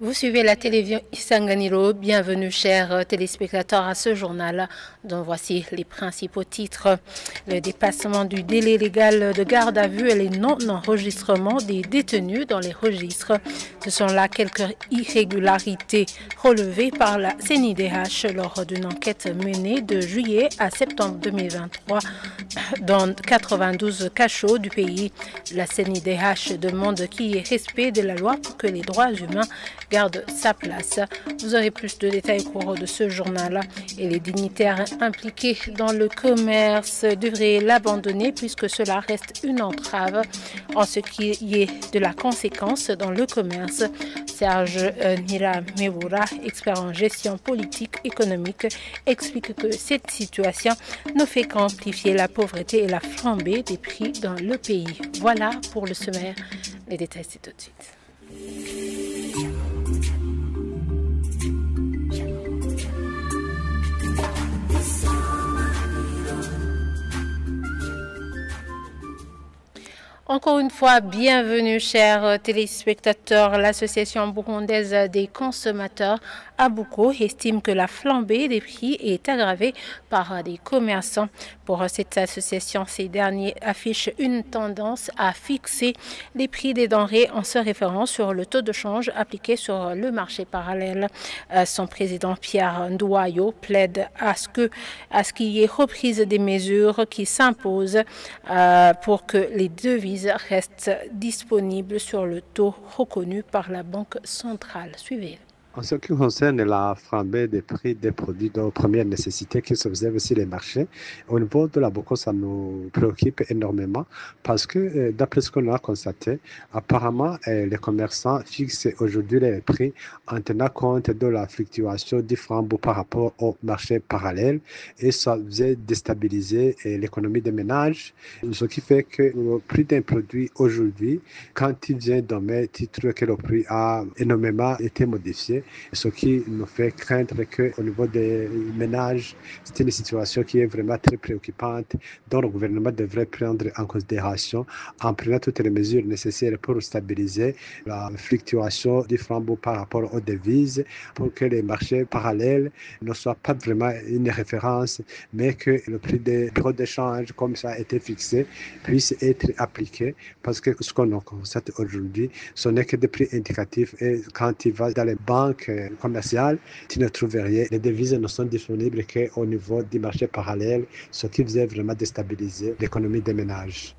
Vous suivez la télévision Isanganiro. Bienvenue, chers téléspectateurs, à ce journal dont voici les principaux titres. Le dépassement du délai légal de garde à vue et les non-enregistrements des détenus dans les registres. Ce sont là quelques irrégularités relevées par la CNIDH lors d'une enquête menée de juillet à septembre 2023 dans 92 cachots du pays. La CNIDH demande qu'il y ait respect de la loi pour que les droits humains garde sa place. Vous aurez plus de détails au cours de ce journal. Et les dignitaires impliqués dans le commerce devraient l'abandonner puisque cela reste une entrave en ce qui est de la conséquence dans le commerce. Serge Niramewura, expert en gestion politique économique, explique que cette situation ne fait qu'amplifier la pauvreté et la flambée des prix dans le pays. Voilà pour le sommaire. Les détails, c'est tout de suite. Encore une fois, bienvenue, chers téléspectateurs. L'Association burundaise des consommateurs, ABUCO, estime que la flambée des prix est aggravée par des commerçants. Pour cette association, ces derniers affichent une tendance à fixer les prix des denrées en se référant sur le taux de change appliqué sur le marché parallèle. Son président Pierre Ndouayo plaide à ce qu'il y ait reprise des mesures qui s'imposent pour que les devises restent disponibles sur le taux reconnu par la Banque centrale. Suivez. En ce qui concerne la flambée des prix des produits de première nécessité qui s'observe aussi les marchés, au niveau de la BOCO, ça nous préoccupe énormément parce que d'après ce qu'on a constaté, apparemment les commerçants fixent aujourd'hui les prix en tenant compte de la fluctuation du franc par rapport au marché parallèle et ça faisait déstabiliser l'économie des ménages, ce qui fait que le prix d'un produit aujourd'hui, quand il vient d'un mai, il trouve que le prix a énormément été modifié. Ce qui nous fait craindre qu'au niveau des ménages, c'est une situation qui est vraiment très préoccupante, dont le gouvernement devrait prendre en considération en prenant toutes les mesures nécessaires pour stabiliser la fluctuation du franc par rapport aux devises, pour que les marchés parallèles ne soient pas vraiment une référence, mais que le prix des bureaux d'échange, comme ça a été fixé, puisse être appliqué, parce que ce qu'on constate aujourd'hui, ce n'est que des prix indicatifs et quand il va dans les banques commerciales, tu ne trouves rien. Les devises ne sont disponibles qu'au niveau du marché parallèle, ce qui faisait vraiment déstabiliser l'économie des ménages.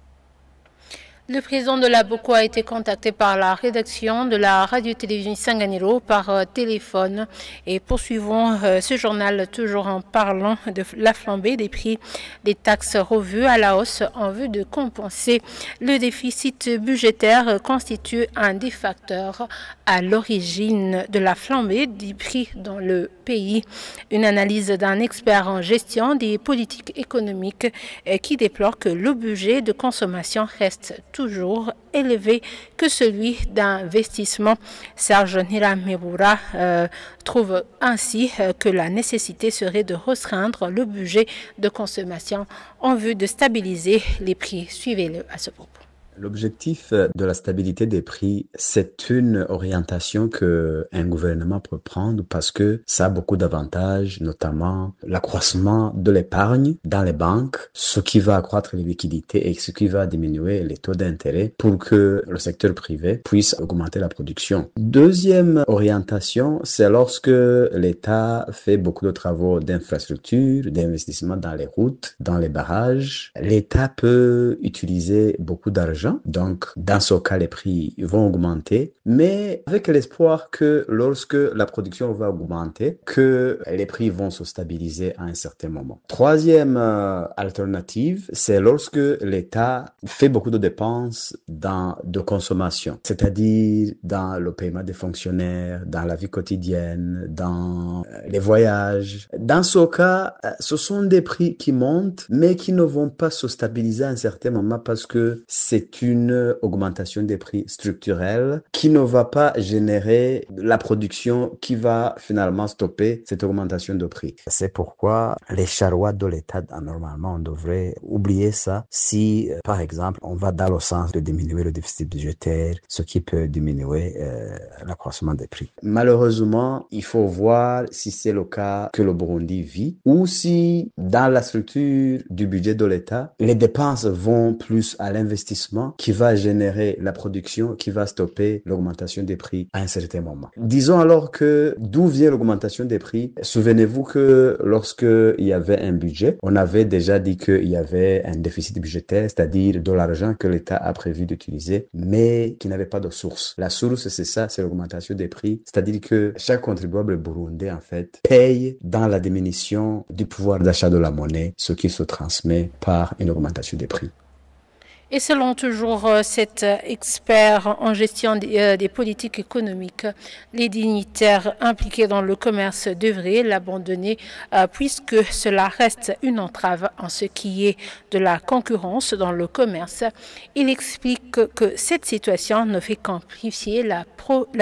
Le président de la BOCO a été contacté par la rédaction de la radio-télévision Isanganiro par téléphone et poursuivons ce journal toujours en parlant de la flambée des prix des taxes revues à la hausse en vue de compenser le déficit budgétaire constitue un des facteurs à l'origine de la flambée des prix dans le pays. Une analyse d'un expert en gestion des politiques économiques qui déplore que le budget de consommation reste toujours élevé que celui d'investissement. Serge Niramewura trouve ainsi que la nécessité serait de restreindre le budget de consommation en vue de stabiliser les prix. Suivez-le à ce propos. L'objectif de la stabilité des prix, c'est une orientation que un gouvernement peut prendre parce que ça a beaucoup d'avantages, notamment l'accroissement de l'épargne dans les banques, ce qui va accroître les liquidités et ce qui va diminuer les taux d'intérêt pour que le secteur privé puisse augmenter la production. Deuxième orientation, c'est lorsque l'État fait beaucoup de travaux d'infrastructure, d'investissement dans les routes, dans les barrages. L'État peut utiliser beaucoup d'argent. Donc, dans ce cas, les prix vont augmenter, mais avec l'espoir que lorsque la production va augmenter, que les prix vont se stabiliser à un certain moment. Troisième alternative, c'est lorsque l'État fait beaucoup de dépenses de consommation, c'est-à-dire dans le paiement des fonctionnaires, dans la vie quotidienne, dans les voyages. Dans ce cas, ce sont des prix qui montent, mais qui ne vont pas se stabiliser à un certain moment parce que c'est c'est une augmentation des prix structurelle qui ne va pas générer la production qui va finalement stopper cette augmentation de prix. C'est pourquoi les charrois de l'État, normalement, on devrait oublier ça si, par exemple, on va dans le sens de diminuer le déficit budgétaire, ce qui peut diminuer l'accroissement des prix. Malheureusement, il faut voir si c'est le cas que le Burundi vit ou si dans la structure du budget de l'État, les dépenses vont plus à l'investissement qui va générer la production, qui va stopper l'augmentation des prix à un certain moment. Disons alors que d'où vient l'augmentation des prix? Souvenez-vous que lorsque il y avait un budget, on avait déjà dit qu'il y avait un déficit budgétaire, c'est-à-dire de l'argent que l'État a prévu d'utiliser, mais qui n'avait pas de source. La source, c'est ça, c'est l'augmentation des prix, c'est-à-dire que chaque contribuable burundais, en fait, paye dans la diminution du pouvoir d'achat de la monnaie, ce qui se transmet par une augmentation des prix. Et selon toujours cet expert en gestion des politiques économiques, les dignitaires impliqués dans le commerce devraient l'abandonner puisque cela reste une entrave en ce qui est de la concurrence dans le commerce. Il explique que cette situation ne fait qu'amplifier la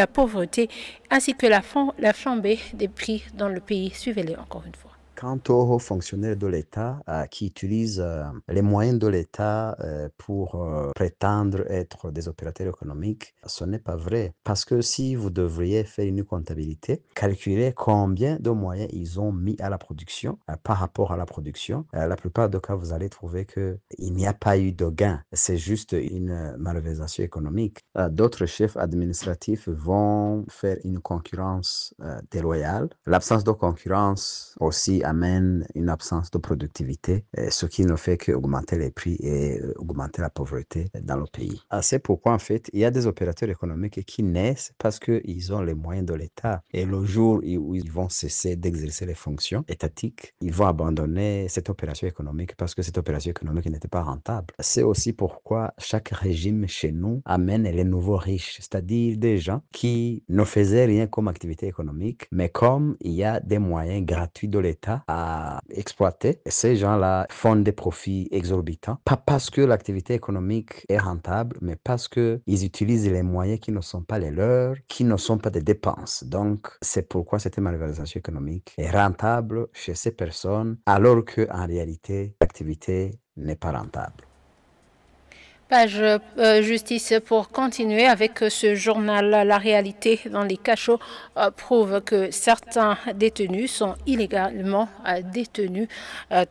pauvreté ainsi que la flambée des prix dans le pays. Suivez-les encore une fois. Quant aux fonctionnaires de l'État qui utilisent les moyens de l'État pour prétendre être des opérateurs économiques, ce n'est pas vrai. Parce que si vous devriez faire une comptabilité, calculer combien de moyens ils ont mis à la production par rapport à la production, la plupart des cas, vous allez trouver qu'il n'y a pas eu de gain. C'est juste une malversation économique. D'autres chefs administratifs vont faire une concurrence déloyale. L'absence de concurrence aussi amène une absence de productivité, ce qui ne fait qu'augmenter les prix et augmenter la pauvreté dans le pays. C'est pourquoi, en fait, il y a des opérateurs économiques qui naissent parce qu'ils ont les moyens de l'État. Et le jour où ils vont cesser d'exercer les fonctions étatiques, ils vont abandonner cette opération économique parce que cette opération économique n'était pas rentable. C'est aussi pourquoi chaque régime chez nous amène les nouveaux riches, c'est-à-dire des gens qui ne faisaient rien comme activité économique, mais comme il y a des moyens gratuits de l'État à exploiter, ces gens-là font des profits exorbitants, pas parce que l'activité économique est rentable, mais parce qu'ils utilisent les moyens qui ne sont pas les leurs, qui ne sont pas des dépenses. Donc, c'est pourquoi cette malversation économique est rentable chez ces personnes, alors qu'en réalité, l'activité n'est pas rentable. Page justice pour continuer avec ce journal. La réalité dans les cachots prouve que certains détenus sont illégalement détenus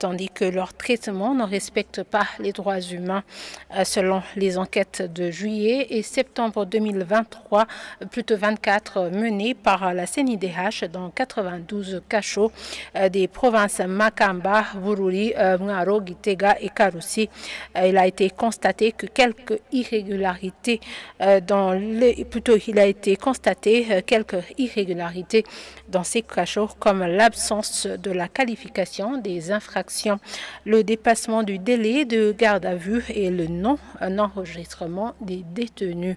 tandis que leur traitement ne respecte pas les droits humains. Selon les enquêtes de juillet et septembre 2023, plutôt 24 menées par la CNIDH dans 92 cachots des provinces Makamba, Bururi, Mwaro, Gitega et Karusi. Il a été constaté que quelques irrégularités il a été constaté quelques irrégularités dans ces cachots comme l'absence de la qualification des infractions, le dépassement du délai de garde à vue et le non-enregistrement des détenus.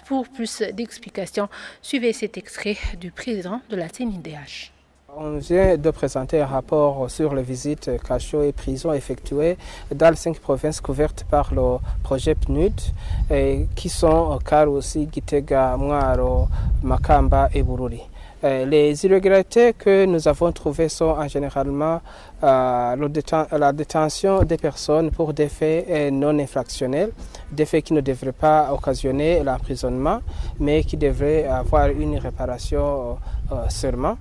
Pour plus d'explications, suivez cet extrait du président de la CNIDH. On vient de présenter un rapport sur les visites cachots et prisons effectuées dans les 5 provinces couvertes par le projet PNUD, qui sont Karusi, Gitega, Mwaro, Makamba et Bururi. Les irrégularités que nous avons trouvées sont généralement la détention des personnes pour des faits non infractionnels, des faits qui ne devraient pas occasionner l'emprisonnement, mais qui devraient avoir une réparation seulement.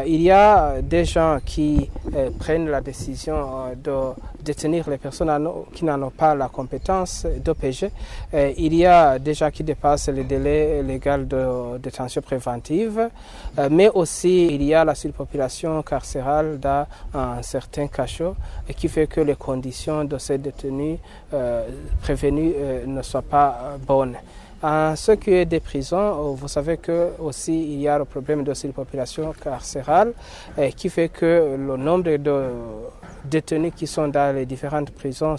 Il y a des gens qui prennent la décision de détenir les personnes qui n'en ont pas la compétence d'OPG. Il y a des gens qui dépassent le délai légal de détention préventive, mais aussi il y a la surpopulation carcérale dans certains cachots qui fait que les conditions de ces détenus prévenus ne sont pas bonnes. En ce qui est des prisons, vous savez que aussi il y a le problème de surpopulation carcérale qui fait que le nombre de détenus qui sont dans les différentes prisons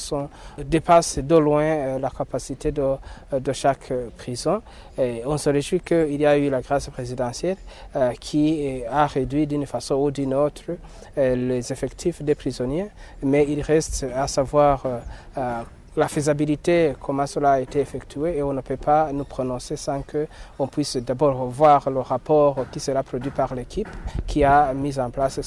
dépasse de loin la capacité de chaque prison. Et on se réjouit qu'il y a eu la grâce présidentielle qui a réduit d'une façon ou d'une autre les effectifs des prisonniers, mais il reste à savoir la faisabilité, comment cela a été effectué, et on ne peut pas nous prononcer sans qu'on puisse d'abord voir le rapport qui sera produit par l'équipe qui a mis en place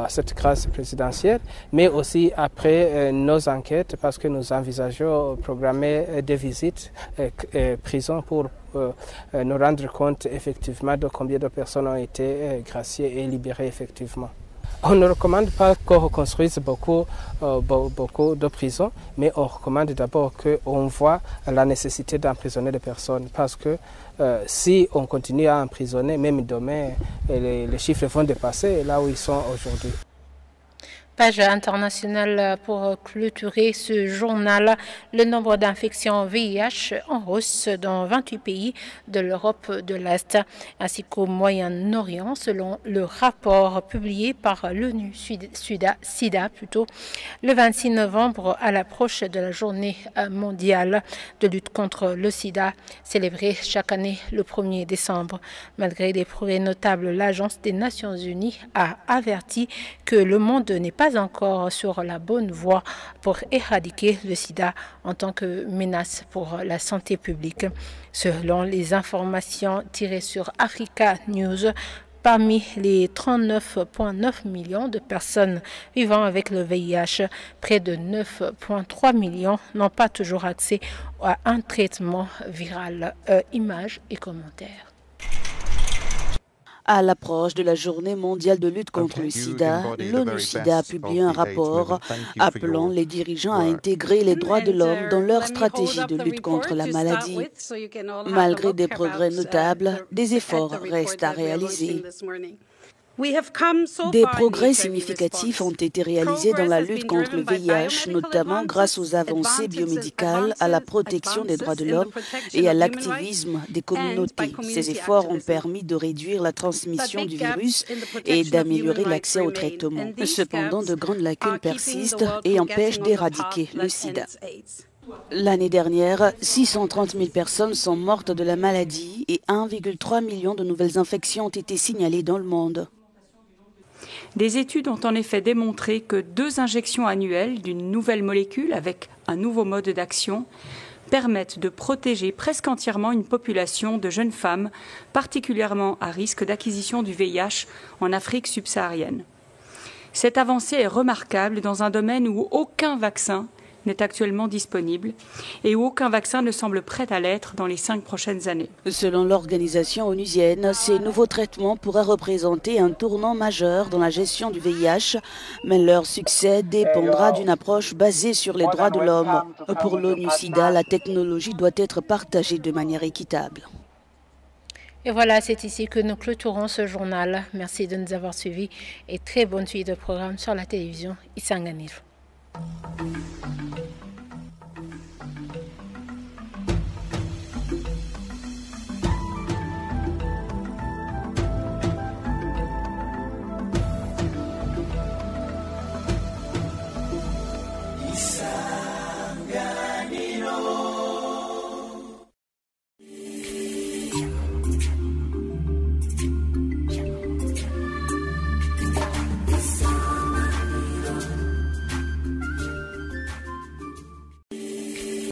cette grâce présidentielle, mais aussi après nos enquêtes, parce que nous envisageons programmer des visites prisons pour nous rendre compte effectivement de combien de personnes ont été graciées et libérées effectivement. On ne recommande pas qu'on reconstruise beaucoup de prisons, mais on recommande d'abord qu'on voit la nécessité d'emprisonner les personnes, parce que si on continue à emprisonner, même demain, les chiffres vont dépasser là où ils sont aujourd'hui. Page internationale pour clôturer ce journal. Le nombre d'infections VIH en hausse dans 28 pays de l'Europe de l'Est ainsi qu'au Moyen-Orient selon le rapport publié par l'ONU SIDA le 26 novembre à l'approche de la journée mondiale de lutte contre le sida célébrée chaque année le 1er décembre. Malgré des progrès notables, l'Agence des Nations Unies a averti que le monde n'est pas encore sur la bonne voie pour éradiquer le sida en tant que menace pour la santé publique. Selon les informations tirées sur Africa News, parmi les 39,9 millions de personnes vivant avec le VIH, près de 9,3 millions n'ont pas toujours accès à un traitement viral. Images et commentaires. À l'approche de la journée mondiale de lutte contre le sida, l'ONU SIDA a publié un rapport appelant les dirigeants à intégrer les droits de l'homme dans leur stratégie de lutte contre la maladie. Malgré des progrès notables, des efforts restent à réaliser. Des progrès significatifs ont été réalisés dans la lutte contre le VIH, notamment grâce aux avancées biomédicales, à la protection des droits de l'homme et à l'activisme des communautés. Ces efforts ont permis de réduire la transmission du virus et d'améliorer l'accès au traitement. Cependant, de grandes lacunes persistent et empêchent d'éradiquer le sida. L'année dernière, 630 000 personnes sont mortes de la maladie et 1,3 million de nouvelles infections ont été signalées dans le monde. Des études ont en effet démontré que 2 injections annuelles d'une nouvelle molécule avec un nouveau mode d'action permettent de protéger presque entièrement une population de jeunes femmes particulièrement à risque d'acquisition du VIH en Afrique subsaharienne. Cette avancée est remarquable dans un domaine où aucun vaccin n'est actuellement disponible et où aucun vaccin ne semble prêt à l'être dans les 5 prochaines années. Selon l'organisation onusienne, ces nouveaux traitements pourraient représenter un tournant majeur dans la gestion du VIH, mais leur succès dépendra d'une approche basée sur les droits de l'homme. Pour l'ONU SIDA, la technologie doit être partagée de manière équitable. Et voilà, c'est ici que nous clôturons ce journal. Merci de nous avoir suivis et très bonne suite de programme sur la télévision Isanganiro.